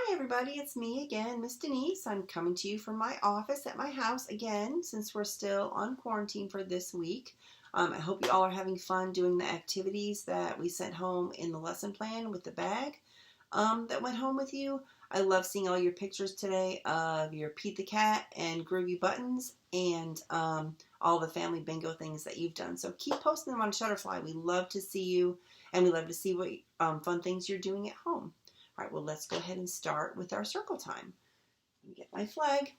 Hi everybody, it's me again, Miss Denise. I'm coming to you from my office at my house again since we're still on quarantine for this week. I hope you all are having fun doing the activities that we sent home in the lesson plan with the bag that went home with you. I love seeing all your pictures today of your Pete the Cat and Groovy Buttons and all the family bingo things that you've done. So keep posting them on Shutterfly. We love to see you and we love to see what fun things you're doing at home. All right, well, let's go ahead and start with our circle time. Let me get my flag.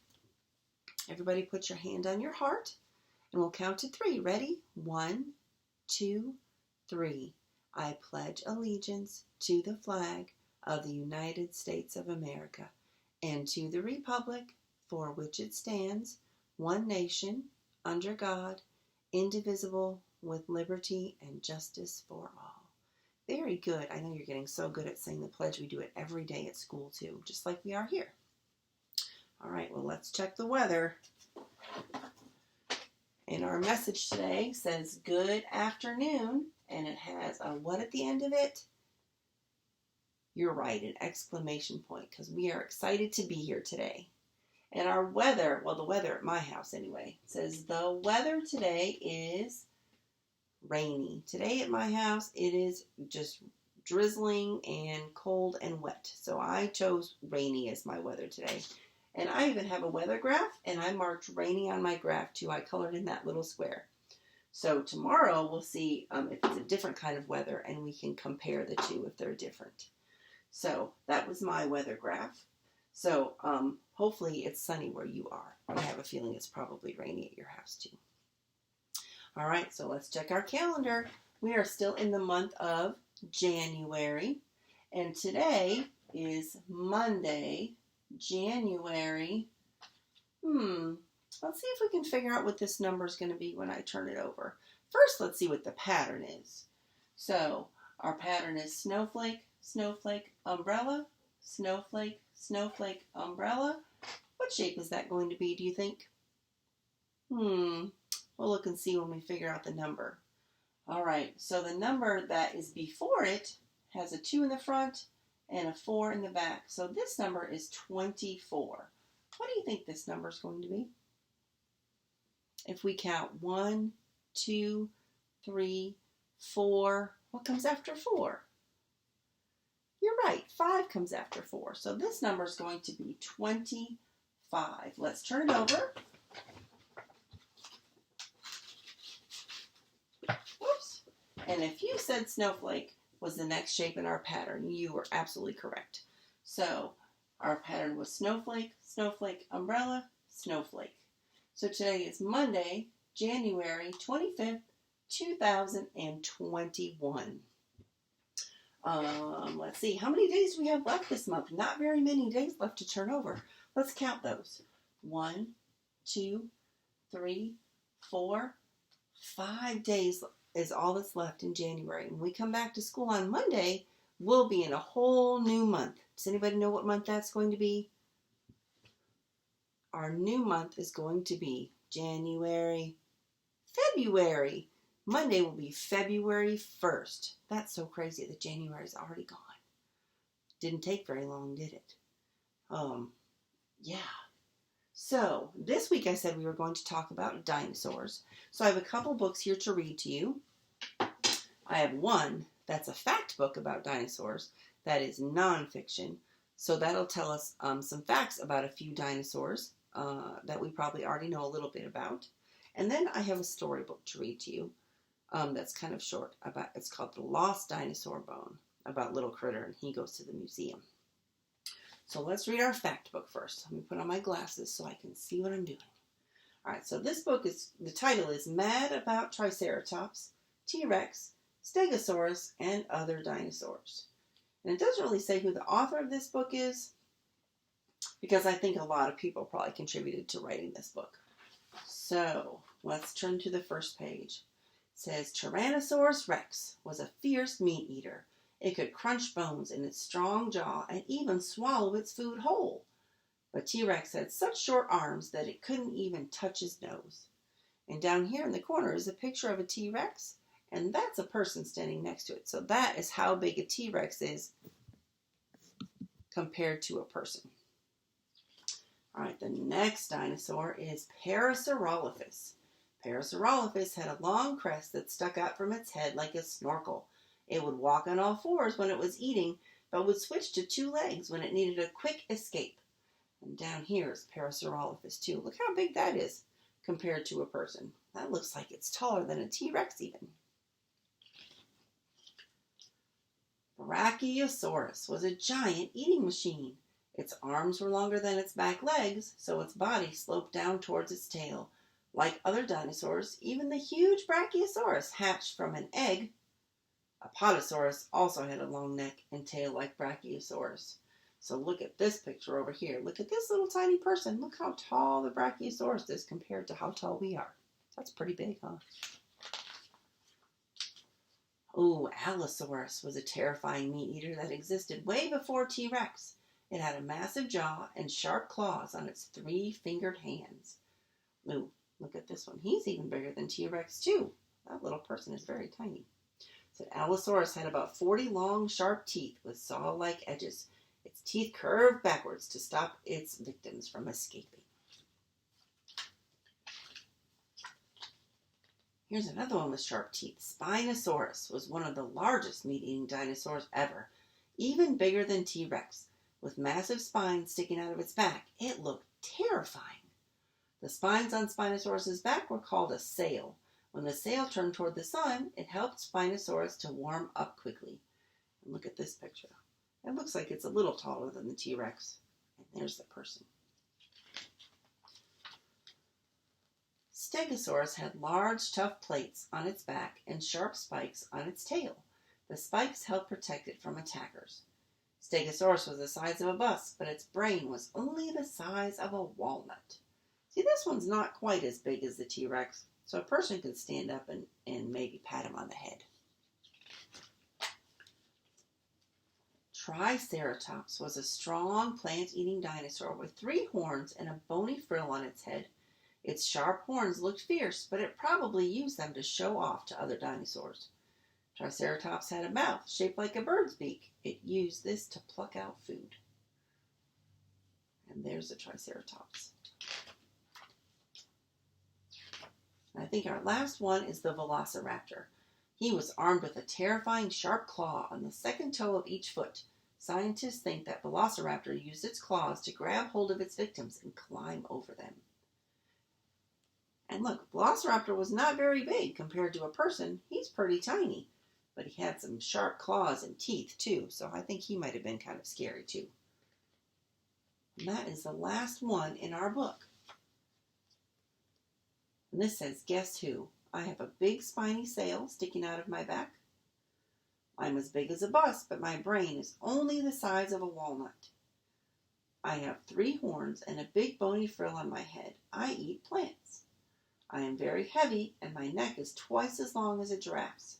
Everybody put your hand on your heart, and we'll count to 3. Ready? 1, 2, 3. I pledge allegiance to the flag of the United States of America and to the republic for which it stands, one nation, under God, indivisible, with liberty and justice for all. Very good. I know you're getting so good at saying the pledge. We do it every day at school too, just like we are here. All right, well, let's check the weather. And our message today says good afternoon, and it has a what at the end of it? You're right, an exclamation point, because we are excited to be here today. And our weather, well, the weather at my house anyway, says the weather today is rainy. Today at my house, it is just drizzling and cold and wet. So I chose rainy as my weather today. And I even have a weather graph, and I marked rainy on my graph too. I colored in that little square. So tomorrow we'll see if it's a different kind of weather, and we can compare the two if they're different. So that was my weather graph. So hopefully it's sunny where you are. I have a feeling it's probably rainy at your house too. All right, so let's check our calendar. We are still in the month of January, and today is Monday, January. Let's see if we can figure out what this number is going to be when I turn it over. First, let's see what the pattern is. So our pattern is snowflake, snowflake, umbrella, snowflake, snowflake, umbrella. What shape is that going to be, do you think? We'll look and see when we figure out the number. All right, so the number that is before it has a 2 in the front and a 4 in the back. So this number is 24. What do you think this number is going to be? If we count 1, 2, 3, 4, what comes after 4? You're right, 5 comes after 4. So this number is going to be 25. Let's turn it over. Whoops. And if you said snowflake was the next shape in our pattern, you were absolutely correct. So our pattern was snowflake, snowflake, umbrella, snowflake. So today is Monday, January 25th, 2021. Let's see, how many days do we have left this month? Not very many days left to turn over. Let's count those. 1, 2, 3, 4, 5 days is all that's left in January. When we come back to school on Monday, we'll be in a whole new month. Does anybody know what month that's going to be? Our new month is going to be January, February. Monday will be February 1st. That's so crazy that January is already gone. Didn't take very long, did it? Yeah. So, this week I said we were going to talk about dinosaurs. So I have a couple books here to read to you. I have one that's a fact book about dinosaurs that is nonfiction. So that'll tell us some facts about a few dinosaurs that we probably already know a little bit about. And then I have a storybook to read to you that's kind of short. It's called The Lost Dinosaur Bone, about Little Critter, and he goes to the museum. So let's read our fact book first. Let me put on my glasses so I can see what I'm doing. All right, so this book the title is Mad About Triceratops, T-Rex, Stegosaurus, and Other Dinosaurs. And it doesn't really say who the author of this book is, because I think a lot of people probably contributed to writing this book. So let's turn to the first page. It says, Tyrannosaurus Rex was a fierce meat eater. It could crunch bones in its strong jaw and even swallow its food whole. But T-Rex had such short arms that it couldn't even touch his nose. And down here in the corner is a picture of a T-Rex, and that's a person standing next to it. So that is how big a T-Rex is compared to a person. All right, the next dinosaur is Parasaurolophus. Parasaurolophus had a long crest that stuck out from its head like a snorkel. It would walk on all fours when it was eating, but would switch to two legs when it needed a quick escape. And down here is Parasaurolophus too. Look how big that is compared to a person. That looks like it's taller than a T-Rex even. Brachiosaurus was a giant eating machine. Its arms were longer than its back legs, so its body sloped down towards its tail. Like other dinosaurs, even the huge Brachiosaurus hatched from an egg. Apatosaurus also had a long neck and tail like Brachiosaurus. So look at this picture over here. Look at this little tiny person. Look how tall the Brachiosaurus is compared to how tall we are. That's pretty big, huh? Oh, Allosaurus was a terrifying meat eater that existed way before T-Rex. It had a massive jaw and sharp claws on its 3-fingered hands. Ooh, look at this one. He's even bigger than T-Rex too. That little person is very tiny. So Allosaurus had about 40 long, sharp teeth with saw-like edges. Its teeth curved backwards to stop its victims from escaping. Here's another one with sharp teeth. Spinosaurus was one of the largest meat-eating dinosaurs ever, even bigger than T-Rex. With massive spines sticking out of its back, it looked terrifying. The spines on Spinosaurus's back were called a sail. When the sail turned toward the sun, it helped Spinosaurus to warm up quickly. And look at this picture. It looks like it's a little taller than the T-Rex. And there's the person. Stegosaurus had large, tough plates on its back and sharp spikes on its tail. The spikes helped protect it from attackers. Stegosaurus was the size of a bus, but its brain was only the size of a walnut. See, this one's not quite as big as the T-Rex, so a person could stand up and maybe pat him on the head. Triceratops was a strong plant-eating dinosaur with 3 horns and a bony frill on its head. Its sharp horns looked fierce, but it probably used them to show off to other dinosaurs. Triceratops had a mouth shaped like a bird's beak. It used this to pluck out food. And there's a Triceratops. And I think our last one is the Velociraptor. He was armed with a terrifying sharp claw on the second toe of each foot. Scientists think that Velociraptor used its claws to grab hold of its victims and climb over them. And look, Velociraptor was not very big compared to a person. He's pretty tiny. But he had some sharp claws and teeth too, so I think he might have been kind of scary too. And that is the last one in our book. And this says, guess who? I have a big spiny sail sticking out of my back. I'm as big as a bus, but my brain is only the size of a walnut. I have 3 horns and a big bony frill on my head. I eat plants. I am very heavy, and my neck is twice as long as a giraffe's.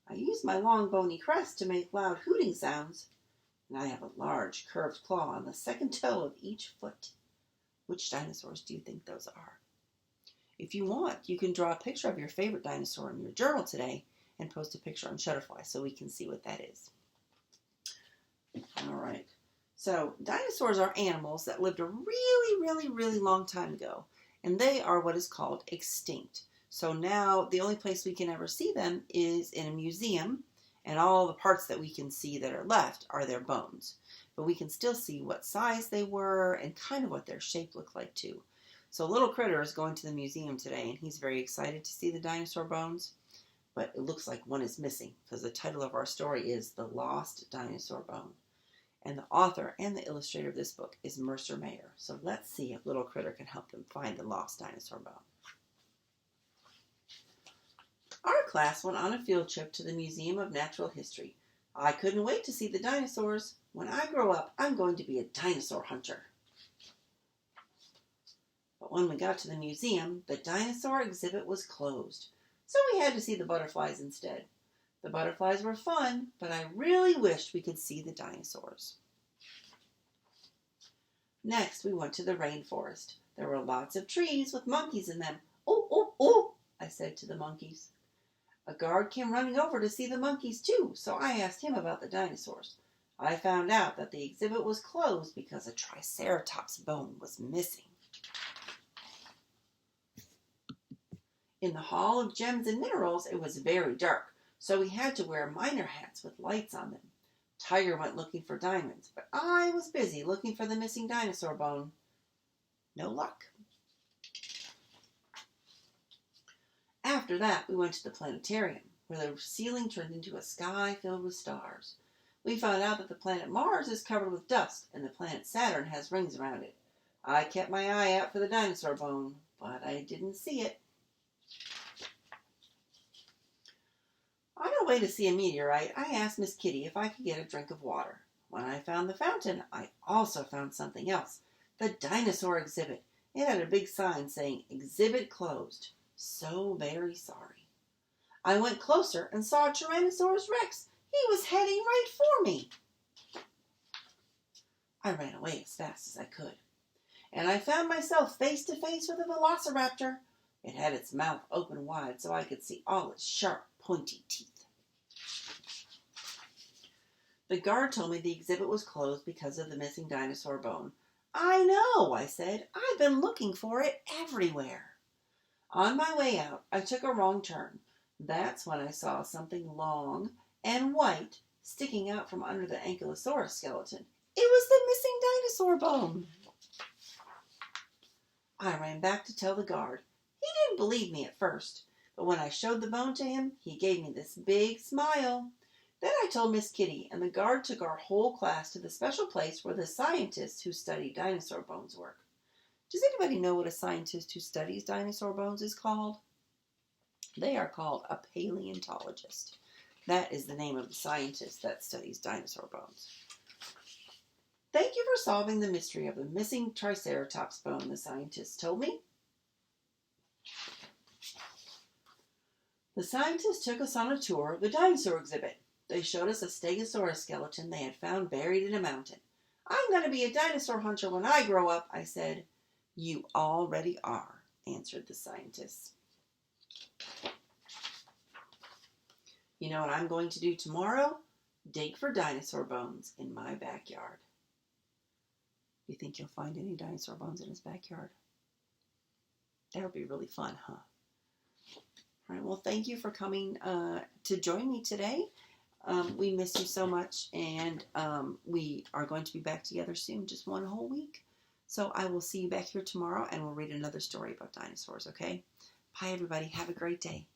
I use my long bony crest to make loud hooting sounds, and I have a large curved claw on the second toe of each foot. Which dinosaurs do you think those are? If you want, you can draw a picture of your favorite dinosaur in your journal today and post a picture on Shutterfly so we can see what that is. All right. So dinosaurs are animals that lived a really long time ago, and they are what is called extinct. So now the only place we can ever see them is in a museum, and all the parts that we can see that are left are their bones. But we can still see what size they were and kind of what their shape looked like too. So Little Critter is going to the museum today, and he's very excited to see the dinosaur bones. But it looks like one is missing, because the title of our story is The Lost Dinosaur Bone. And the author and the illustrator of this book is Mercer Mayer. So let's see if Little Critter can help them find the lost dinosaur bone. Our class went on a field trip to the Museum of Natural History. I couldn't wait to see the dinosaurs. When I grow up, I'm going to be a dinosaur hunter. But when we got to the museum, the dinosaur exhibit was closed. So we had to see the butterflies instead. The butterflies were fun, but I really wished we could see the dinosaurs. Next, we went to the rainforest. There were lots of trees with monkeys in them. Oh, oh, oh, I said to the monkeys. A guard came running over to see the monkeys too, so I asked him about the dinosaurs. I found out that the exhibit was closed because a triceratops bone was missing. In the Hall of Gems and Minerals, it was very dark, so we had to wear miner hats with lights on them. Tiger went looking for diamonds, but I was busy looking for the missing dinosaur bone. No luck. After that, we went to the planetarium, where the ceiling turned into a sky filled with stars. We found out that the planet Mars is covered with dust, and the planet Saturn has rings around it. I kept my eye out for the dinosaur bone, but I didn't see it. On our way to see a meteorite, I asked Miss Kitty if I could get a drink of water. When I found the fountain, I also found something else. The dinosaur exhibit. It had a big sign saying, "Exhibit closed. So very sorry." I went closer and saw a Tyrannosaurus Rex. He was heading right for me. I ran away as fast as I could, and I found myself face to face with a velociraptor. It had its mouth open wide so I could see all its sharp, pointy teeth. The guard told me the exhibit was closed because of the missing dinosaur bone. "I know," I said. "I've been looking for it everywhere." On my way out, I took a wrong turn. That's when I saw something long and white sticking out from under the ankylosaurus skeleton. It was the missing dinosaur bone. I ran back to tell the guard. He didn't believe me at first, but when I showed the bone to him, he gave me this big smile. Then I told Miss Kitty, and the guard took our whole class to the special place where the scientists who study dinosaur bones work. Does anybody know what a scientist who studies dinosaur bones is called? They are called a paleontologist. That is the name of the scientist that studies dinosaur bones. Thank you for solving the mystery of the missing triceratops bone, the scientist told me. The scientists took us on a tour of the dinosaur exhibit. They showed us a stegosaurus skeleton they had found buried in a mountain. "I'm going to be a dinosaur hunter when I grow up," I said. "You already are," answered the scientists. You know what I'm going to do tomorrow? Dig for dinosaur bones in my backyard. Do you think you'll find any dinosaur bones in his backyard? That would be really fun, huh? All right, well, thank you for coming to join me today. We miss you so much, and we are going to be back together soon, just one whole week. So I will see you back here tomorrow, and we'll read another story about dinosaurs, okay? Bye, everybody. Have a great day.